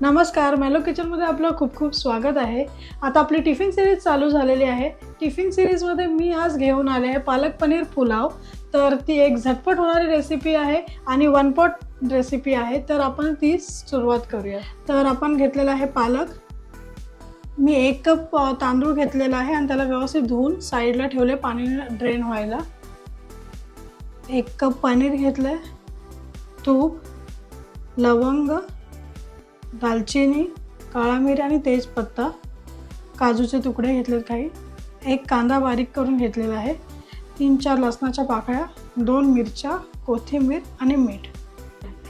नमस्कार, मेलो किचनमध्ये आपलं खूप खूप स्वागत आहे. आता आपली टिफिन सिरीज चालू झालेली आहे. टिफिन सिरीजमध्ये मी आज घेऊन आले आहे पालक पनीर पुलाव. तर ती एक झटपट होणारी रेसिपी आहे आणि वन पॉट रेसिपी आहे. तर आपण ती सुरुवात करूया. तर आपण घेतलेला आहे पालक. मी 1 कप तांदूळ घेतलेला आहे आणि त्याला व्यवस्थित धुवून साईडला ठेवले पाणी ड्रेन व्हायला. 1 कप पनीर घेतलं, तूप, लवंग, दालचिनी, काळा मिरी आणि तेजपत्ता, काजूचे तुकडे घेतलेत काही, 1 कांदा बारीक करून घेतलेला आहे, 3-4 लसणाच्या पाकळ्या, 2 मिरच्या, कोथिंबीर आणि मीठ.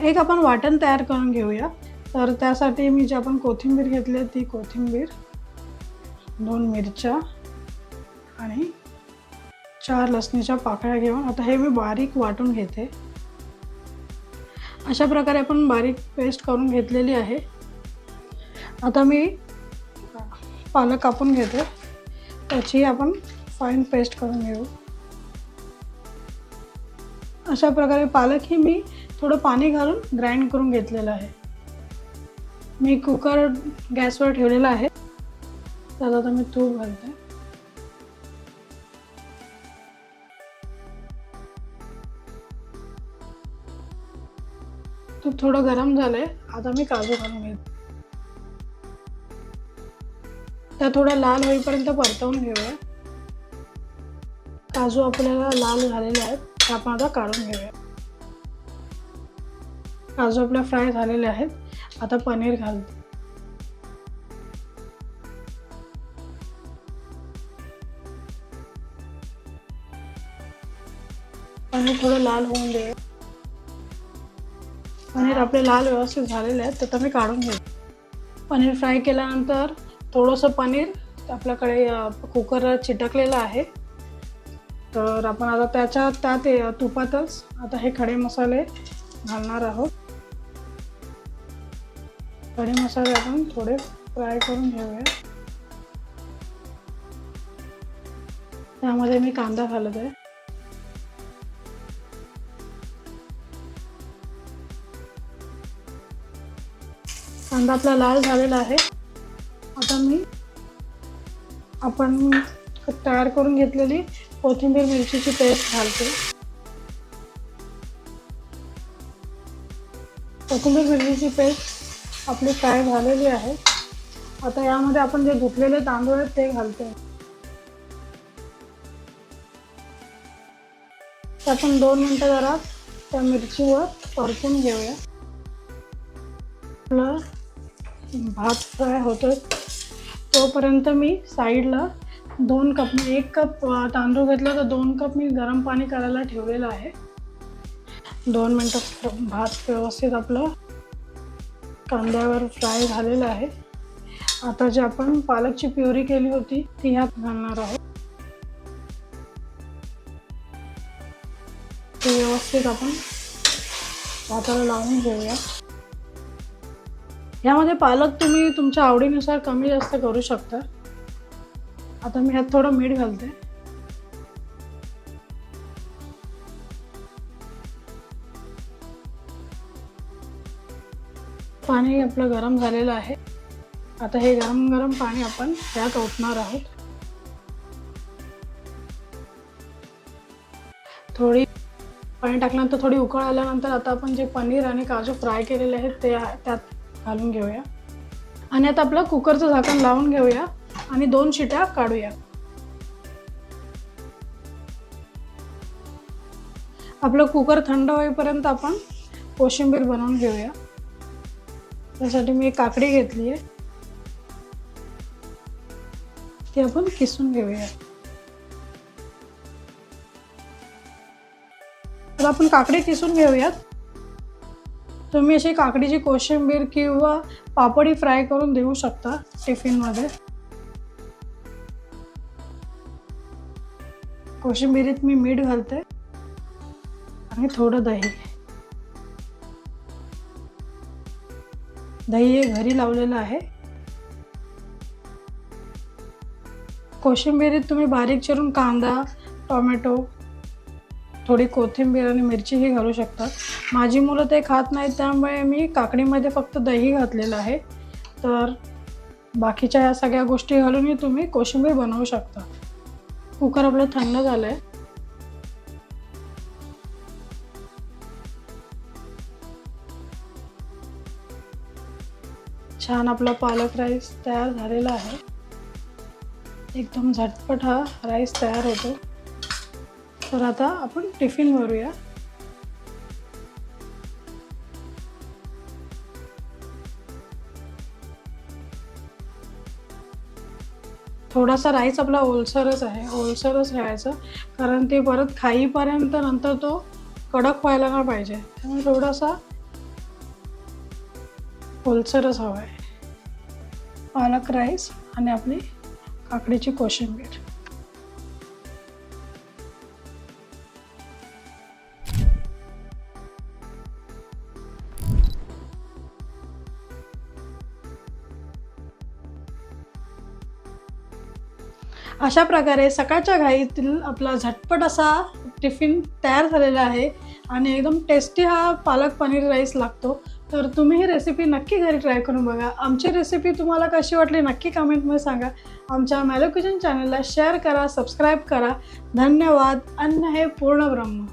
एक आपण वाटण तयार करून घेऊया. तर त्यासाठी मी जी आपण कोथिंबीर घेतली ती कोथिंबीर, 2 मिरच्या आणि 4 लसणीच्या पाकळ्या घेऊन आता हे मी बारीक वाटून घेते. अशा प्रकारे आपण बारीक पेस्ट करून घेतलेली आहे. आता मी पालक कापून घेते, त्याची आपण फाईन पेस्ट करून घेऊ. अशा प्रकारे पालक ही मी थोडं पाणी घालून ग्राइंड करून घेतलेलं आहे. मी कुकर गॅसवर ठेवलेला आहे. त्यात आता मी तूप घालते. तूप थोडं गरम झालंय. आता मी काजू घालून घेते. त्या थोडा लाल होईपर्यंत परतवून घेऊया. काजू आपल्याला लाल झालेले आहेत, ते आपण आता काढून घेऊया. काजू आपल्या फ्राय झालेले आहेत. आता पनीर घालते. पनीर थोडं लाल होऊन दे. पनीर आपले लाल व्यवस्थित झालेले आहेत, तर मी काढून घेते. पनीर फ्राय केल्यानंतर थोडंसं पनीर आपल्याकडे कुकर चिटकलेलं आहे. तर आपण आता त्यात तुपातच आता हे खडे मसाले घालणार आहोत. खडे मसाले आपण थोडे फ्राय करून घेऊया. त्यामध्ये मी कांदा घालत आहे. कांदा आपला लाल झालेला आहे. आता मी आपण तयार करून घेतलेली कोथिंबीर मिरचीची पेस्ट घालते. कोथिंबीर मिरचीची पेस्ट आपली फ्राय झालेली आहे. आता यामध्ये आपण जे धुतलेले तांदूळ आहेत ते घालते. आपण 2 मिनिटं जरा त्या मिरचीवर परतून घेऊया. आपला भात फ्राय होतोय तोपर्यंत मी साईडला 2 कप, 1 कप तांदूळ घेतला तर 2 कप मी गरम पाणी करायला ठेवलेलं आहे. 2 मिनिटं भात व्यवस्थित आपलं कांद्यावर फ्राय झालेलं आहे. आता जे आपण पालकची प्युरी केली होती ती ह्यात घालणार आहोत. ते व्यवस्थित आपण भाताला लावून घेऊया. यामध्ये पालक तुम्ही तुमच्या आवडीनुसार कमी जास्त करू शकता. आता मी ह्यात थोडं मीठ घालते. पाणी आपलं गरम झालेलं आहे. आता हे गरम गरम पाणी आपण ह्यात ओतणार आहोत. थोडी पाणी टाकल्यानंतर थोडी उकळ आल्यानंतर आता आपण जे पनीर आणि काजू फ्राय केलेले आहेत ते त्यात घालून घेऊया आणि आता आपलं कुकरचं झाकण लावून घेऊया आणि 2 शिट्या काढूया. आपलं कुकर थंड होईपर्यंत आपण कोशिंबीर बनवून घेऊया. त्यासाठी मी एक काकडी घेतली आहे, ती आपण किसून घेऊया. तर आपण काकडी किसून घेऊयात. तुम्ही अशी काकडीची कोशिंबीर किंवा पापडी फ्राय करून देऊ शकता टिफिनमध्ये. कोशिंबीरीत मी मीठ घालते आणि थोडं दही. दही हे घरी लावलेलं आहे. कोशिंबीरीत तुम्ही बारीक चिरून कांदा, टोमॅटो, थोडी कोथिंबीर आणि मिरचीही घालू शकता. माझी मुलं ते खात नाहीत, त्यामुळे मी काकडीमध्ये फक्त दही घातलेलं आहे. तर बाकीच्या ह्या सगळ्या गोष्टी घालूनही तुम्ही कोशिंबीर बनवू शकता. कुकर आपलं थंड झालं आहे. छान आपला पालक राईस तयार झालेला आहे. एकदम झटपट हा राईस तयार होतो. तर आता आपण टिफिन भरूया. थोडासा राईस आपला ओलसरच आहे, ओलसरच ठेवायचं, कारण ते परत खाईपर्यंत नंतर तो कडक व्हायला नाही पाहिजे. त्यामुळे थोडासा ओलसरच हवा आहे. पालक राईस आणि आपली काकडीची कोशिंबीर. अशा प्रकारे सकाळच्या घाईतील आपला झटपट असा टिफिन तयार झालेला आहे आणि एकदम टेस्टी हा पालक पनीर राईस लागतो. तर तुम्ही ही रेसिपी नक्की घरी ट्राय करून बघा. आमची रेसिपी तुम्हाला कशी वाटली नक्की कमेंटमध्ये सांगा. आमच्या मॅलो किचन चॅनलला शेअर करा, सबस्क्राईब करा. धन्यवाद. अन्न हे पूर्ण ब्रह्म.